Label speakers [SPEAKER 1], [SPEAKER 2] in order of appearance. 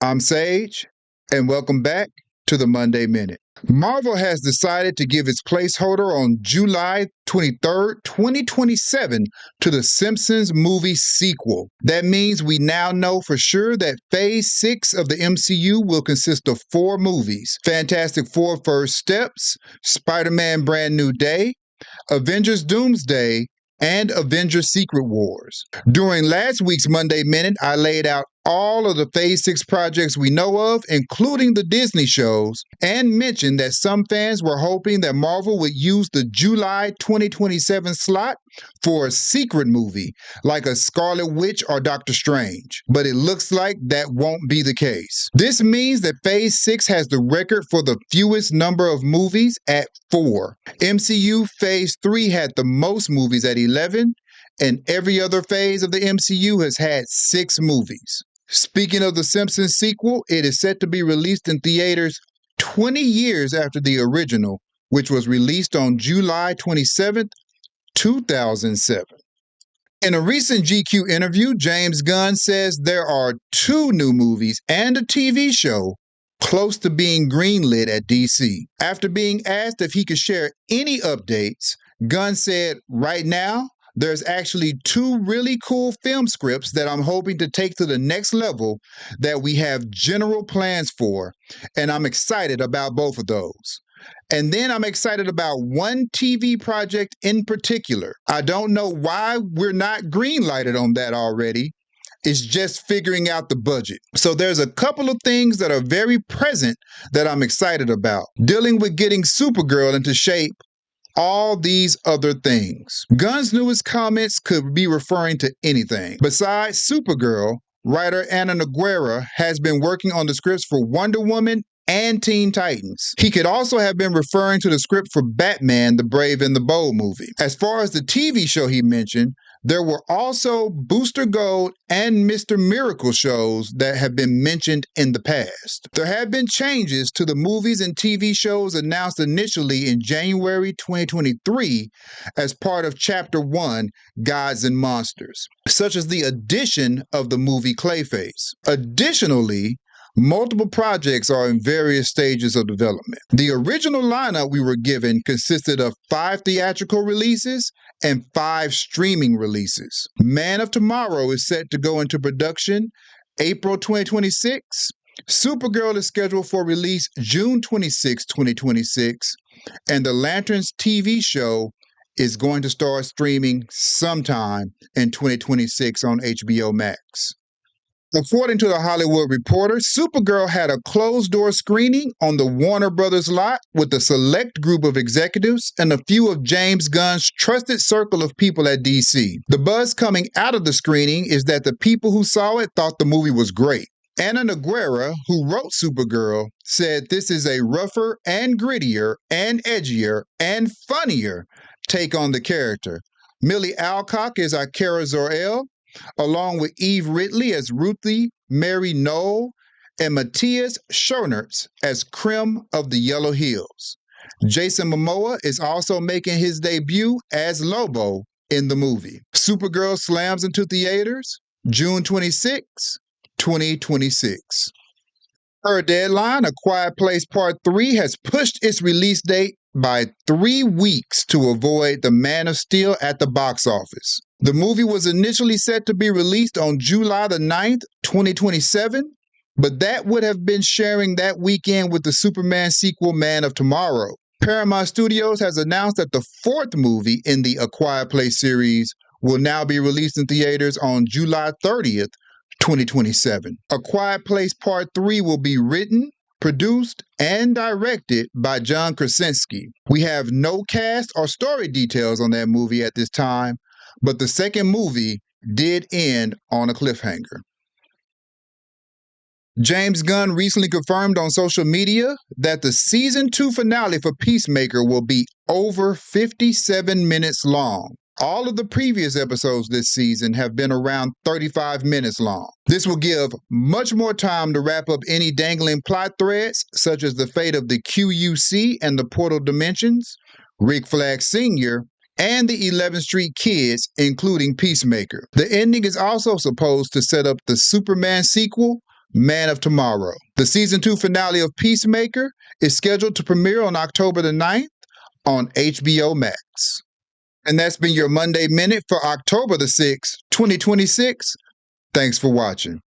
[SPEAKER 1] I'm Sage, and welcome back to the Monday Minute. Marvel has decided to give its placeholder on July 23rd, 2027 to the Simpsons Movie sequel. That means we now know for sure that Phase 6 of the MCU will consist of 4 movies: Fantastic Four First Steps, Spider-Man Brand New Day, Avengers Doomsday, and Avengers Secret Wars. During last week's Monday Minute, I laid out all of the Phase 6 projects we know of, including the Disney shows, and mentioned that some fans were hoping that Marvel would use the July 2027 slot for a secret movie, like a Scarlet Witch or Doctor Strange. But it looks like that won't be the case. This means that Phase 6 has the record for the fewest number of movies at 4. MCU Phase 3 had the most movies at 11, and every other phase of the MCU has had 6 movies. Speaking of the Simpsons sequel, it is set to be released in theaters 20 years after the original, which was released on July 27th, 2007. In a recent GQ interview, James Gunn says there are 2 new movies and a TV show close to being greenlit at DC. After being asked if he could share any updates, Gunn said, "Right now, there's actually 2 really cool film scripts that I'm hoping to take to the next level that we have general plans for, and I'm excited about both of those. And then I'm excited about one TV project in particular. I don't know why we're not greenlighted on that already. It's just figuring out the budget." So there's a couple of things that are very present that I'm excited about. Dealing with getting Supergirl into shape, all these other things. Gunn's newest comments could be referring to anything. Besides Supergirl, writer Anna Nogueira has been working on the scripts for Wonder Woman and Teen Titans. He could also have been referring to the script for Batman, the Brave and the Bold movie. As far as the TV show he mentioned, there were also Booster Gold and Mr. Miracle shows that have been mentioned in the past. There have been changes to the movies and TV shows announced initially in January 2023 as part of Chapter 1, Gods and Monsters, such as the addition of the movie Clayface. Additionally, multiple projects are in various stages of development. The original lineup we were given consisted of 5 theatrical releases and 5 streaming releases. Man of Tomorrow is set to go into production April 2026. Supergirl is scheduled for release June 26, 2026, and the Lanterns TV show is going to start streaming sometime in 2026 on HBO Max. According to The Hollywood Reporter, Supergirl had a closed-door screening on the Warner Brothers lot with a select group of executives and a few of James Gunn's trusted circle of people at DC. The buzz coming out of the screening is that the people who saw it thought the movie was great. Anna Nogueira, who wrote Supergirl, said this is a rougher and grittier and edgier and funnier take on the character. Millie Alcock is Kara Zor-El, along with Eve Ridley as Ruthie Mary Knoll and Matthias Schoenaerts as Krim of the Yellow Hills. Jason Momoa is also making his debut as Lobo in the movie. Supergirl slams into theaters June 26, 2026. Her deadline, A Quiet Place Part 3, has pushed its release date by 3 weeks to avoid The Man of Steel at the box office. The movie was initially set to be released on July the 9th, 2027, but that would have been sharing that weekend with the Superman sequel Man of Tomorrow. Paramount Studios has announced that the 4th movie in the A Quiet Place series will now be released in theaters on July 30th, 2027. A Quiet Place Part 3 will be written, produced, and directed by John Krasinski. We have no cast or story details on that movie at this time, but the second movie did end on a cliffhanger. James Gunn recently confirmed on social media that the Season 2 finale for Peacemaker will be over 57 minutes long. All of the previous episodes this season have been around 35 minutes long. This will give much more time to wrap up any dangling plot threads, such as the fate of the QUC and the Portal Dimensions, Rick Flag Sr., and the 11th Street Kids, including Peacemaker. The ending is also supposed to set up the Superman sequel, Man of Tomorrow. The season 2 finale of Peacemaker is scheduled to premiere on October the 9th on HBO Max. And that's been your Monday Minute for October the 6th, 2026. Thanks for watching.